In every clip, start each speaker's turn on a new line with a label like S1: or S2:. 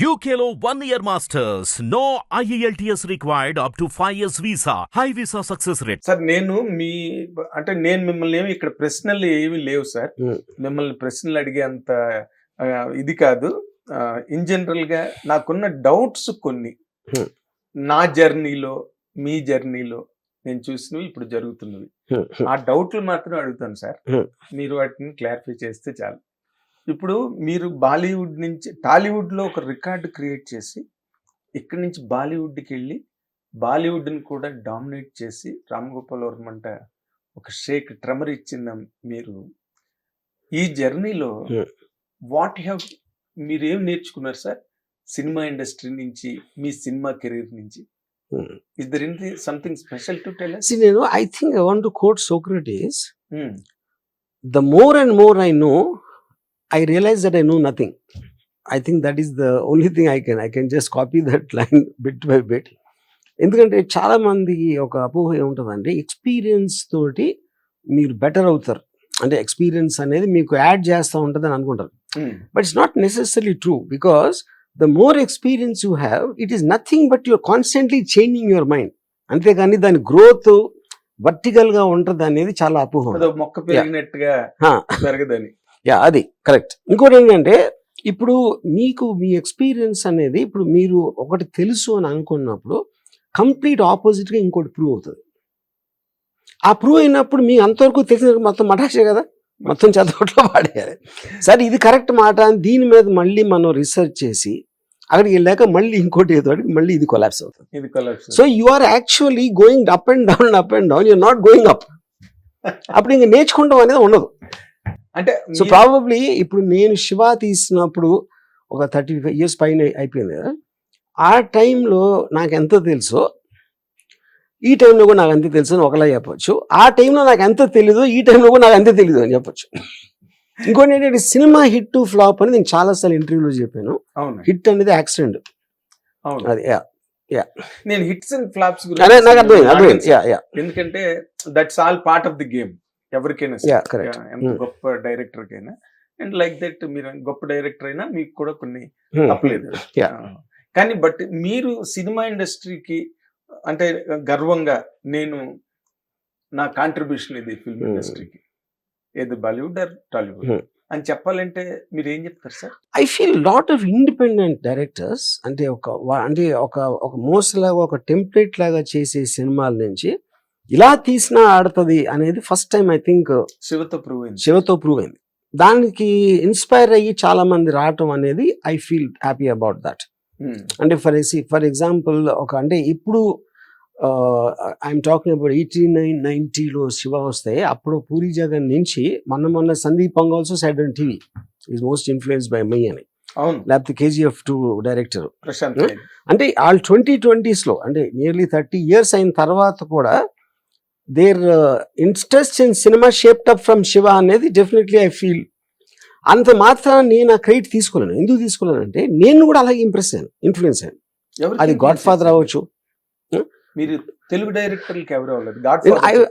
S1: UKLO 1 year masters. No IELTS required up to 5 years visa. High visa success rate.
S2: Sir నేను మిమ్మల్ని ఏమి ఇక్కడ ప్రశ్నలు ఏమి లేవు సార్. మిమ్మల్ని ప్రశ్నలు అడిగే అంత ఇది కాదు. ఇన్ జనరల్ గా నాకున్న డౌట్స్ కొన్ని నా జర్నీలో మీ జర్నీలో నేను చూసినవి ఇప్పుడు జరుగుతున్నవి. ఆ డౌట్లు మాత్రం అడుగుతాను సార్. మీరు వాటిని క్లారిఫై చేస్తే చాలు. ఇప్పుడు మీరు బాలీవుడ్ నుంచి టాలీవుడ్లో ఒక రికార్డు క్రియేట్ చేసి ఇక్కడి నుంచి బాలీవుడ్కి వెళ్ళి బాలీవుడ్ని కూడా డామినేట్ చేసి రామ్ గోపాల్ వర్మ అంట ఒక షేక్ ట్రెమర్ ఇచ్చిన మీరు ఈ జర్నీలో మీరు ఏం నేర్చుకున్నారు సార్ సినిమా ఇండస్ట్రీ నుంచి మీ సినిమా కెరీర్ నుంచి? Is there something special to tell us?
S3: See, I think I want to quote Socrates. The more and more I know, I realize that I know nothing. I think that is the only thing I can just copy that line bit by bit. ఎందుకంటే చాలా మందికి ఒక అపోహ ఏముంటుందంటే experience తోటి మీరు better అవుతారు, అంటే ఎక్స్పీరియన్స్ అనేది మీకు యాడ్ చేస్తూ ఉంటుంది అని అనుకుంటారు. But it's not necessary true, because the more experience you have, it is nothing but you're constantly changing your mind. అంతేగాని దాని గ్రోత్ వర్టికల్ గా ఉంటది అనేది చాలా అపోహం.
S2: మొక్క పెరిగినట్టుగా పెరగదని.
S3: అది కరెక్ట్. ఇంకోటి ఏంటంటే ఇప్పుడు మీకు మీ ఎక్స్పీరియన్స్ అనేది ఇప్పుడు మీరు ఒకటి తెలుసు అని అనుకున్నప్పుడు కంప్లీట్ ఆపోజిట్ గా ఇంకోటి ప్రూవ్ అవుతుంది. ఆ ప్రూవ్ అయినప్పుడు మీ అంతవరకు తెలిసిన మొత్తం మటాషే కదా, మొత్తం చదవట్లో పాడేయాలి. సరే ఇది కరెక్ట్ మాట అని దీని మీద మళ్ళీ మనం రీసెర్చ్ చేసి అక్కడికి వెళ్ళాక మళ్ళీ ఇంకోటి ఏదో అడిగి మళ్ళీ ఇది కొలాప్స్ అవుతుంది. So you are actually going up and down you're not going up. అప్పుడు ఇంక నేర్చుకుంటాం అనేది ఉండదు. అంటే సో ప్రాబబ్లీ ఇప్పుడు నేను శివ తీసినప్పుడు ఒక 35 years పైన అయిపోయింది కదా, ఆ టైంలో నాకు ఎంత తెలుసో ఈ టైంలో కూడా నాకు అంతే తెలుసు అని ఒకలా చెప్పొచ్చు. ఆ టైంలో నాకు ఎంత తెలీదు ఈ టైంలో కూడా నాకు అంతే తెలీదు అని చెప్పొచ్చు. ఇంకోటి ఏంటంటే సినిమా హిట్ టు ఫ్లాప్ అని నేను చాలాసార్లు ఇంటర్వ్యూలో చెప్పాను. హిట్ అనేది యాక్సిడెంట్. అది
S2: నేను హిట్స్ అండ్ ఫ్లాప్స్
S3: నాకు అర్థమైంది.
S2: ఎందుకంటే that's all part of the game. ఎవరికైనా ఎంత గొప్ప డైరెక్టర్ కైనా అండ్ లైక్ దట్ మీరు గొప్ప డైరెక్టర్ అయినా మీకు కూడా కొన్ని తప్పలేదు. కానీ బట్ మీరు సినిమా ఇండస్ట్రీకి అంటే గర్వంగా నేను నా కాంట్రిబ్యూషన్ ఇది ఫిల్మ్ ఇండస్ట్రీకి ఏది బాలీవుడ్ ఆర్ టాలీవుడ్ అని చెప్పాలంటే మీరు ఏం చెప్తారు sir?
S3: I feel lot of independent directors అంటే ఒక మోసలాగా ఒక టెంప్లెట్ లాగా చేసే సినిమాల నుంచి ఇలా తీసినా ఆడుతుంది అనేది ఫస్ట్ టైం ఐ థింక్ శివతో ప్రూవ్ అయింది. దానికి ఇన్స్పైర్ అయ్యి చాలా మంది రావటం అనేది I feel happy about that. అంటే ఫర్ ఎగ్జాంపుల్ అంటే ఇప్పుడు ఐఎమ్ టాకింగ్ అబౌట్ 89-90లో శివ వస్తే అప్పుడు పూరి జగన్ నుంచి మొన్న సందీప్ పంగోల్సో side on TV is most influenced by my అని, లేకపోతే KGF 2 డైరెక్టర్. అంటే వాళ్ళు 2020s అంటే నియర్లీ 30 years అయిన తర్వాత కూడా their interest in cinema shaped up from Shiva అనేది డెఫినెట్లీ ఐ ఫీల్. అంత మాత్రం నేను ఆ క్రెడిట్ తీసుకోలేను. ఎందుకు తీసుకోలేనంటే నేను కూడా అలాగే ఇన్ఫ్లుయెన్స్ అయ్యాను. అది గాడ్ ఫాదర్ అవ్వచ్చు.
S2: మీరు తెలుగు డైరెక్టర్లకి ఎవరు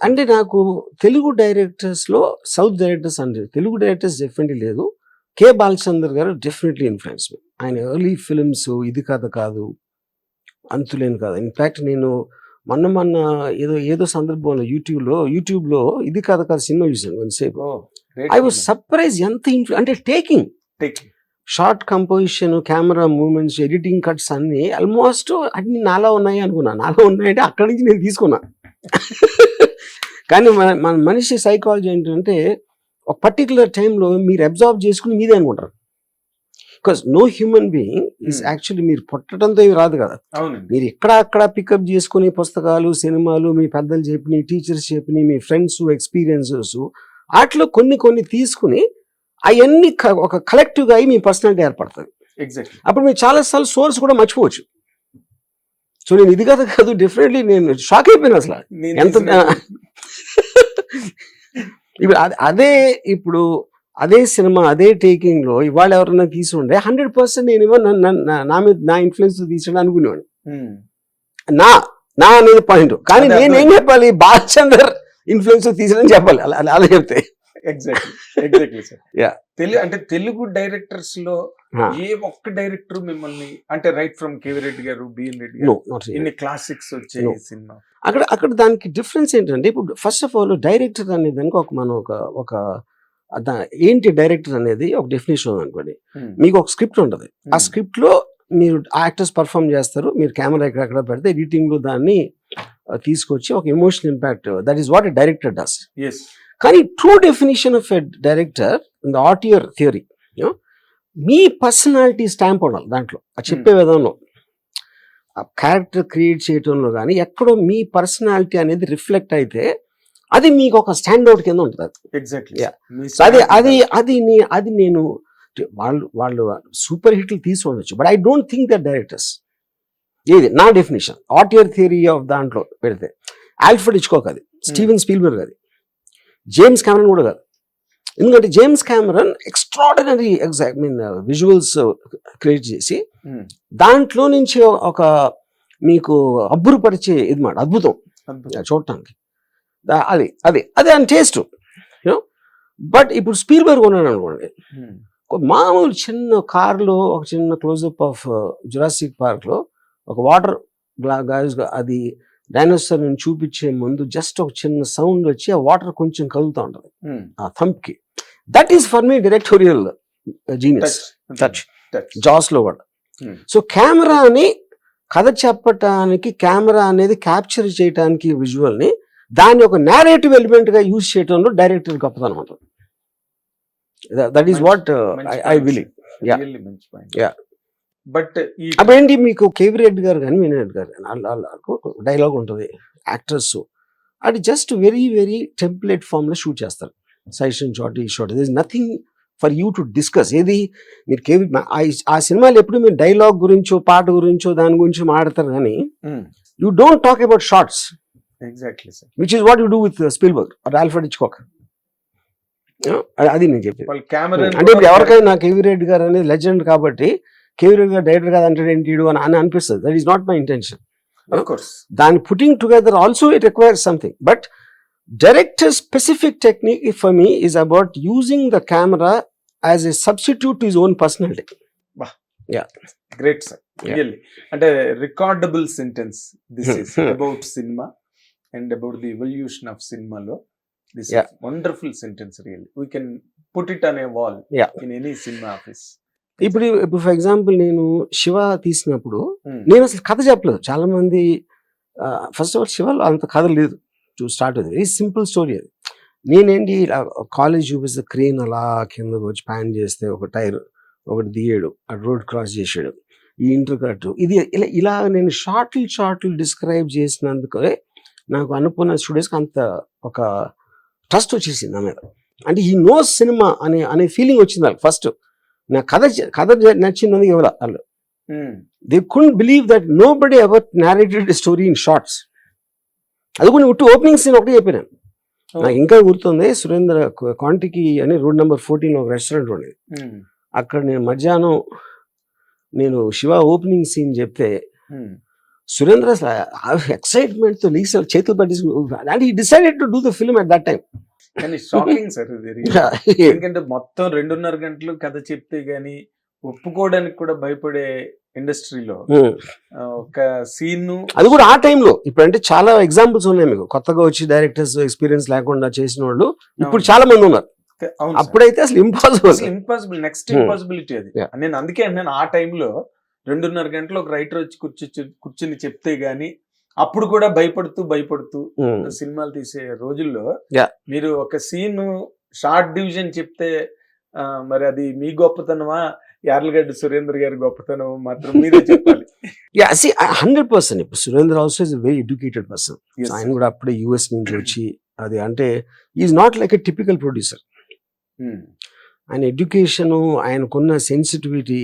S3: అంటే నాకు తెలుగు డైరెక్టర్స్ లో సౌత్ డైరెక్టర్స్ అంటే తెలుగు డైరెక్టర్స్ డెఫినెట్లీ లేదు. కె బాలచందర్ గారు డెఫినెట్లీ ఇన్ఫ్లుయెన్స్ మీ. ఆయన ఎర్లీ ఫిల్మ్స్ ఇది కథ కాదు, అంతులేని కాదు. ఇన్ఫాక్ట్ నేను మొన్న ఏదో సందర్భంలో యూట్యూబ్లో ఇది కథ కాదు సినిమా చూసాను కొంతసేపు. ఐ వాజ్ సర్ప్రైజ్ ఎంత అంటే taking short composition, camera movements, editing cuts అన్ని ఆల్మోస్ట్ అన్ని నాలా ఉన్నాయి అనుకున్నా. నాలా ఉన్నాయంటే అక్కడి నుంచి నేను తీసుకున్నా. కానీ మన మనిషి సైకాలజీ ఏంటంటే ఒక పర్టికులర్ టైంలో మీరు అబ్జర్వ్ చేసుకుని మీదే అనుకుంటారు. Because no human being is actually మీరు పుట్టడంతో ఇవి రాదు కదా. మీరు అక్కడ పికప్ చేసుకుని పుస్తకాలు, సినిమాలు, మీ పెద్దలు చెప్పిన, టీచర్స్ చెప్పిన, మీ ఫ్రెండ్స్ ఎక్స్పీరియన్సెస్ వాటిలో కొన్ని తీసుకుని అవన్నీ ఒక కలెక్టివ్ గా అయి మీ పర్సనాలిటీ ఏర్పడుతుంది. అప్పుడు మీరు చాలాసార్లు సోర్స్ కూడా మర్చిపోవచ్చు. సో నేను ఇది కదా కాదు డెఫినెట్లీ నేను షాక్ అయిపోయాను అసలు ఎంత. ఇప్పుడు అదే సినిమా అదే టేకింగ్ లో ఇవాళ ఎవరైనా తీసుండే 100% నేనేమో నా ఇన్ఫ్లుయెన్స్ తీసుకుని అనుకునేవాడు. నా అనేది పాయింట్. కానీ నేనేం చెప్పాలి, బాలచందర్ ఇన్ఫ్లుయెన్స్ తీసుకుని చెప్పాలి. అలా చెప్తే
S2: ఎగ్జాక్ట్లీ సార్. అంటే తెలుగు డైరెక్టర్స్ లో ఏ ఒక్క డైరెక్టర్ మిమ్మల్ని అంటే రైట్ ఫ్రమ్ కేవీ రెడ్డి గారు, బిఎన్ రెడ్డి
S3: నో
S2: గారు
S3: నాట్
S2: ఇన్ని క్లాసిక్స్ వచ్చాయి
S3: No.
S2: ఈ సినిమా?
S3: అక్కడ దానికి డిఫరెన్స్ ఏంటంటే ఇప్పుడు ఫస్ట్ ఆఫ్ ఆల్ డైరెక్టర్ అనే దానికి మనం ఒక ఏంటి డైరెక్టర్ అనేది ఒక డెఫినేషన్ ఉంది అనుకోండి. మీకు ఒక స్క్రిప్ట్ ఉంటుంది, ఆ స్క్రిప్ట్ లో మీరు యాక్టర్స్ పర్ఫామ్ చేస్తారు, మీరు కెమెరా ఎక్కడెక్కడ పెడితే ఎడిటింగ్ లో దాన్ని తీసుకొచ్చి ఒక emotional impact, that is what a director does. కానీ true definition of a director in the auteur theory, మీ పర్సనాలిటీ స్టాంప్ ఉండాలి దాంట్లో, చెప్పే విధంలో క్యారెక్టర్ క్రియేట్ చేయటంలో కానీ ఎక్కడో మీ పర్సనాలిటీ అనేది రిఫ్లెక్ట్ అయితే అది మీకు ఒక స్టాండ్అవుట్ కింద ఉంటుంది.
S2: ఎగ్జాక్ట్లీ.
S3: అది నేను వాళ్ళు సూపర్ హిట్లు తీసి ఉండొచ్చు, but I don't think that directors, ఏది నా డెఫినేషన్ ఆటియర్ థియరీ ఆఫ్ దాంట్లో పెడితే ఆల్ఫ్రెడ్ హిచ్కాక్ అది, స్టీవెన్ స్పీల్బర్గ్ అది, జేమ్స్ కెమెరన్ కూడా కాదు. ఎందుకంటే James Cameron extraordinary visuals create చేసి దాంట్లో నుంచి ఒక మీకు అబ్బురుపరిచే ఇది మాట అద్భుతం చూడటానికి, అది అని టేస్ట్. బట్ ఇప్పుడు స్పీల్బర్గ్ ఉన్నాడు అనుకోండి, మామూలు చిన్న కార్లో ఒక చిన్న క్లోజప్ ఆఫ్ జురాసిక్ పార్క్ లో ఒక వాటర్ అది డైనోసార్ చూపించే ముందు జస్ట్ ఒక చిన్న సౌండ్ వచ్చి ఆ వాటర్ కొంచెం కదులుతూ ఉంటుంది ఆ థంప్ కి. That is for me directorial genius touch, Jaws లో కూడా. సో కెమెరాని కథ చెప్పటానికి, కెమెరా అనేది క్యాప్చర్ చేయడానికి విజువల్ ని, దాన్ని ఒక నేరేటివ్ ఎలిమెంట్ గా యూజ్ చేయడంలో డైరెక్టర్ గొప్పతనం ఉంటుంది. That is what I believe.
S2: But
S3: అప్పుడేంటి మీకు కేవీ రెడ్డి గారు కానీ వినయ్ రెడ్డి గారు కానీ డైలాగ్ ఉంటుంది, యాక్టర్స్ అది just very very template form లో షూట్ చేస్తారు, సైషన్ షాట్ ఈ shot, this nothing for you to discuss. ఏది మీరు కేవీ ఆ సినిమాలు ఎప్పుడు మీరు డైలాగ్ గురించో పాట గురించో దాని గురించి మాట్లాడతారు కానీ you don't talk about shots.
S2: Exactly sir.
S3: Which is what you do with Spielberg or Alfred Hitchcock. అది నేను చెప్పేది. అంటే ఇప్పుడు ఎవరికైనా కేవీ రెడ్డి గారు అనేది లెజెండ్ కాబట్టి కేవీ రెడ్డి గారు డైరెక్టర్ కాదు అంటే ఏంటి అని అనిపిస్తుంది. That is not my intention. దాని putting together also it requires something, but director specific technique for me is about using the camera as a substitute to his own personality.
S2: Wow. Yeah, great sir. Really, and a recordable sentence this is about cinema and about the evolution of cinema lo. This is wonderful sentence. Really, we can put it on a wall in any cinema office.
S3: ఇప్పుడు for example నేను శివ తీసినప్పుడు నేను అసలు కథ చెప్పలేదు. చాలా మంది first of all శివలో అంత కథ లేదు to start with, very simple story అది. నేనేంటి కాలేజ్ చూపిస్తే క్రేన్ అలా కిందకు వచ్చి ప్యాన్ చేస్తే ఒక టైర్ ఒకటి దిగాడు, ఆ రోడ్ క్రాస్ చేసాడు, ఈ ఇంటర్కట్ ఇది ఇలా నేను షార్ట్లు డిస్క్రైబ్ చేసినందుకు నాకు అనుకున్న స్టూడెంట్స్కి అంత ఒక ట్రస్ట్ వచ్చేసింది నా మీద. అంటే ఈ నోస్ సినిమా అనే ఫీలింగ్ వచ్చింది వాళ్ళకి. ఫస్ట్ నా కథ నచ్చిందని ఎవరు వాళ్ళు they couldn't believe that nobody ever narrated story in shots. అది కూడా ఉట్టు ఓపెనింగ్ సీన్ ఒకటి చెప్పినాను. నాకు ఇంకా గుర్తుంది, సురేంద్ర కాంటికి అని రోడ్ నెంబర్ 14 ఒక రెస్టారెంట్ ఉండేది. అక్కడ నేను మధ్యాహ్నం నేను శివ ఓపెనింగ్ సీన్ చెప్తే సురేంద్ర ఎక్సైట్మెంట్ తో లీక్స్ చేతులు పట్టేసి and he decided to do the film at that time.
S2: కానీ షాకింగ్ సార్ ఇది. ఎందుకంటే మొత్తం 2.5 గంటలు కథ చెప్తే గానీ ఒప్పుకోవడానికి కూడా భయపడే ఇండస్ట్రీలో ఒక సీన్,
S3: అది కూడా ఆ టైంలో. ఇప్పుడు అంటే చాలా ఎగ్జాంపుల్స్ ఉన్నాయి మీకు, కొత్తగా వచ్చి డైరెక్టర్స్ ఎక్స్పీరియన్స్ లేకుండా చేసిన వాళ్ళు ఇప్పుడు చాలా మంది ఉన్నారు. అప్పుడైతే అసలు ఇంపాసిబుల్ నెక్స్ట్ ఇంపాసిబిలిటీ అది. నేను అందుకే నేను ఆ టైంలో 2.5 గంటలు ఒక రైటర్ వచ్చి కూర్చుని చెప్తే గానీ అప్పుడు కూడా భయపడుతూ సినిమాలు తీసే రోజుల్లో మీరు ఒక సీన్ షార్ట్ డివిజన్ చెప్తే మరి అది మీ గొప్పతనమా యార్లగడ్డ సురేంద్ర గారి గొప్పతనం మాత్రం మీరే చెప్పాలి. 100%. ఇప్పుడు Surendra also is very educated person. ఆయన కూడా అప్పుడే యుఎస్ నుంచి వచ్చి అది అంటే is not like a typical producer. ఆయన ఎడ్యుకేషన్, ఆయనకున్న sensitivity,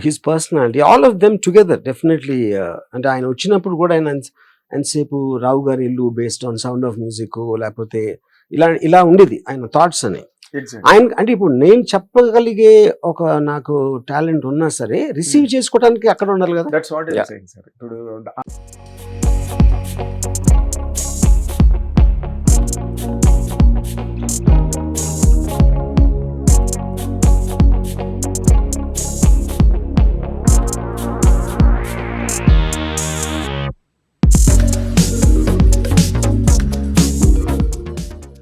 S3: his personality, all of them together definitely. అంటే ఆయన వచ్చినప్పుడు కూడా ఆయన ఎంతసేపు రావు గారి ఇల్లు based on sound of music లేకపోతే ఇలా ఉండేది ఆయన థాట్స్ అని. ఆయన అంటే ఇప్పుడు నేను చెప్పగలిగే ఒక నాకు టాలెంట్ ఉన్నా సరే రిసీవ్ చేసుకోవడానికి అక్కడ ఉండాలి కదా.
S2: That's what I am saying sir. ఇప్పుడు